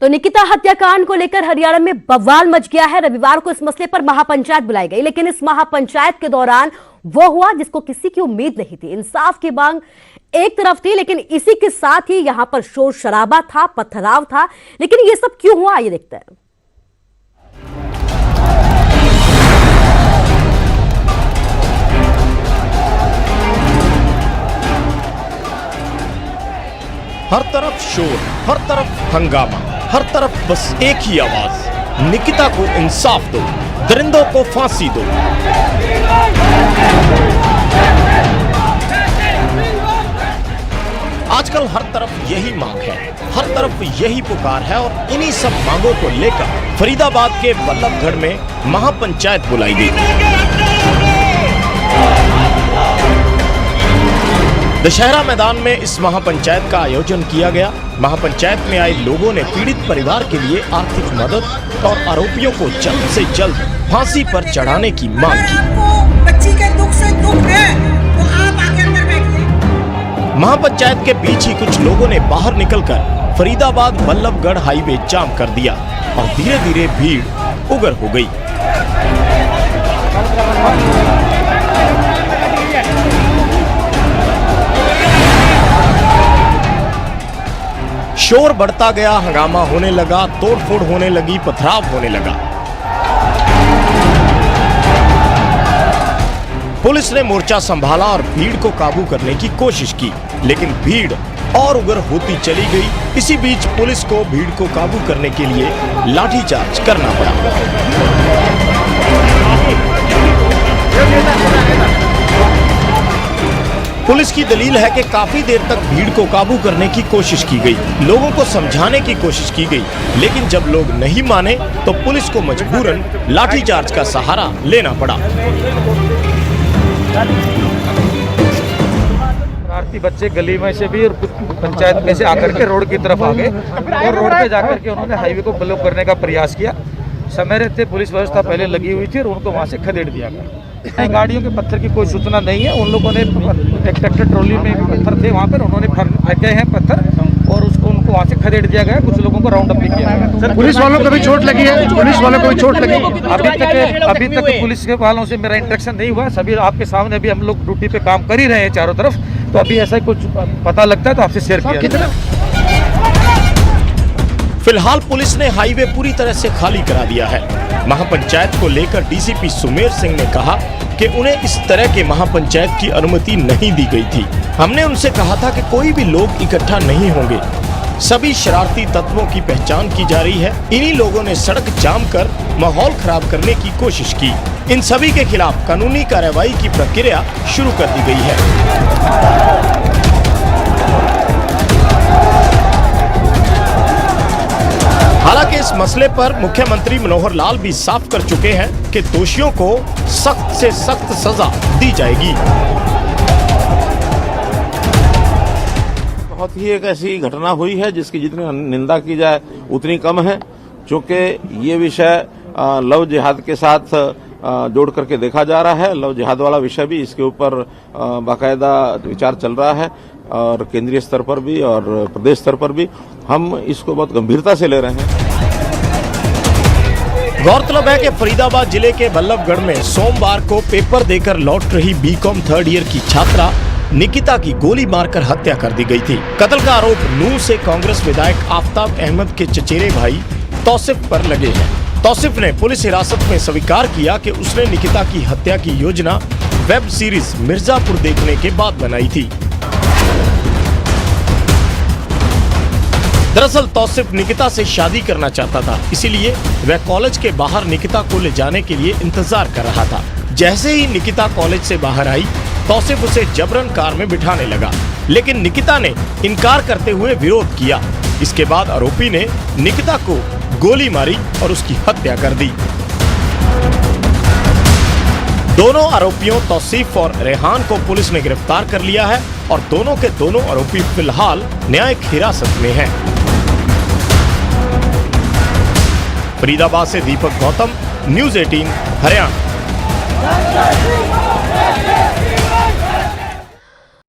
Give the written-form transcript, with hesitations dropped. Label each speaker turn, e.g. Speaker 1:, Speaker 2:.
Speaker 1: तो निकिता हत्याकांड को लेकर हरियाणा में बवाल मच गया है। रविवार को इस मसले पर महापंचायत बुलाई गई, लेकिन इस महापंचायत के दौरान वो हुआ जिसको किसी की उम्मीद नहीं थी। इंसाफ की मांग एक तरफ थी, लेकिन इसी के साथ ही यहां पर शोर शराबा था, पथराव था। लेकिन ये सब क्यों हुआ, ये देखते हैं।
Speaker 2: हर तरफ शोर, हर तरफ हंगामा, हर तरफ बस एक ही आवाज, निकिता को इंसाफ दो, दरिंदों को फांसी दो। आजकल हर तरफ यही मांग है, हर तरफ यही पुकार है और इन्हीं सब मांगों को लेकर फरीदाबाद के बल्लभगढ़ में महापंचायत बुलाई गई। दशहरा मैदान में इस महापंचायत का आयोजन किया गया। महापंचायत में आए लोगों ने पीड़ित परिवार के लिए आर्थिक मदद और आरोपियों को जल्द से जल्द फांसी पर चढ़ाने की मांग की।
Speaker 3: बच्ची के दुख से दुख है तो आप आगे अंदर बैठिए।
Speaker 2: महापंचायत के बीच ही कुछ लोगों ने बाहर निकलकर फरीदाबाद बल्लभगढ़ हाईवे जाम कर दिया और धीरे धीरे भीड़ उग्र हो गई। शोर बढ़ता गया, हंगामा होने लगा, तोड़फोड़ होने लगी, पथराव होने लगा। पुलिस ने मोर्चा संभाला और भीड़ को काबू करने की कोशिश की, लेकिन भीड़ और उग्र होती चली गई। इसी बीच पुलिस को भीड़ को काबू करने के लिए लाठीचार्ज करना पड़ा। पुलिस की दलील है कि काफी देर तक भीड़ को काबू करने की कोशिश की गई, लोगों को समझाने की कोशिश की गई, लेकिन जब लोग नहीं माने तो पुलिस को मजबूरन लाठीचार्ज का सहारा लेना पड़ा।
Speaker 4: शरारती बच्चे गली में से भी और कुछ पंचायत में से आकर के रोड की तरफ आ गए और रोड पे जाकर के उन्होंने हाईवे को ब्लॉक करने का प्रयास किया। समय रहते पुलिस व्यवस्था पहले लगी हुई थी और उनको वहां से खदेड़ दिया गया। गाड़ियों के पत्थर की कोई सूचना नहीं है। उन लोगों ने एक ट्रैक्टर ट्रॉली में पत्थर थे, वहाँ पर उन्होंने फेंके हैं पत्थर और उनको वहाँ से खदेड़ दिया गया। कुछ लोगों को राउंड अप भी किया गया।
Speaker 5: पुलिस वालों को भी चोट लगी है? पुलिस वालों को भी चोट लगी?
Speaker 4: अभी तक पुलिस के वालों से मेरा इंटरेक्शन नहीं हुआ। सभी आपके सामने अभी हम लोग ड्यूटी पे काम कर ही रहे हैं चारों तरफ, तो अभी ऐसा कुछ पता लगता है तो आपसे शेयर किया।
Speaker 2: फिलहाल पुलिस ने हाईवे पूरी तरह से खाली करा दिया है। महापंचायत को लेकर डीसीपी सुमेर सिंह ने कहा कि उन्हें इस तरह के महापंचायत की अनुमति नहीं दी गई थी। हमने उनसे कहा था कि कोई भी लोग इकट्ठा नहीं होंगे। सभी शरारती तत्वों की पहचान की जा रही है। इन्हीं लोगों ने सड़क जाम कर माहौल खराब करने की कोशिश की। इन सभी के खिलाफ कानूनी कार्रवाई की प्रक्रिया शुरू कर दी गई है। हालांकि इस मसले पर मुख्यमंत्री मनोहर लाल भी साफ कर चुके हैं कि दोषियों को सख्त से सख्त सजा दी जाएगी।
Speaker 6: बहुत ही एक ऐसी घटना हुई है जिसकी जितनी निंदा की जाए उतनी कम है, क्योंकि ये विषय लव जिहाद के साथ जोड़ करके देखा जा रहा है। लव जिहाद वाला विषय भी, इसके ऊपर बाकायदा विचार चल रहा है और केंद्रीय स्तर पर भी और प्रदेश स्तर पर भी हम इसको बहुत गंभीरता से ले रहे हैं।
Speaker 2: गौरतलब है कि फरीदाबाद जिले के बल्लभगढ़ में सोमवार को पेपर देकर लौट रही बीकॉम थर्ड ईयर की छात्रा निकिता की गोली मारकर हत्या कर दी गई थी। कत्ल का आरोप नूंह से कांग्रेस विधायक आफताब अहमद के चचेरे भाई तौसिफ पर लगे हैं। तौसिफ ने पुलिस हिरासत में स्वीकार किया कि उसने निकिता की हत्या की योजना वेब सीरीज मिर्जापुर देखने के बाद बनाई थी। दरअसल तौसिफ निकिता से शादी करना चाहता था, इसीलिए वह कॉलेज के बाहर निकिता को ले जाने के लिए इंतजार कर रहा था। जैसे ही निकिता कॉलेज से बाहर आई, तौसिफ उसे जबरन कार में बिठाने लगा, लेकिन निकिता ने इनकार करते हुए विरोध किया। इसके बाद आरोपी ने निकिता को गोली मारी और उसकी हत्या कर दी। दोनों आरोपियों तौसीफ और रेहान को पुलिस ने गिरफ्तार कर लिया है और दोनों के दोनों आरोपी फिलहाल न्यायिक हिरासत में हैं। फरीदाबाद से दीपक गौतम, न्यूज़ 18 हरियाणा।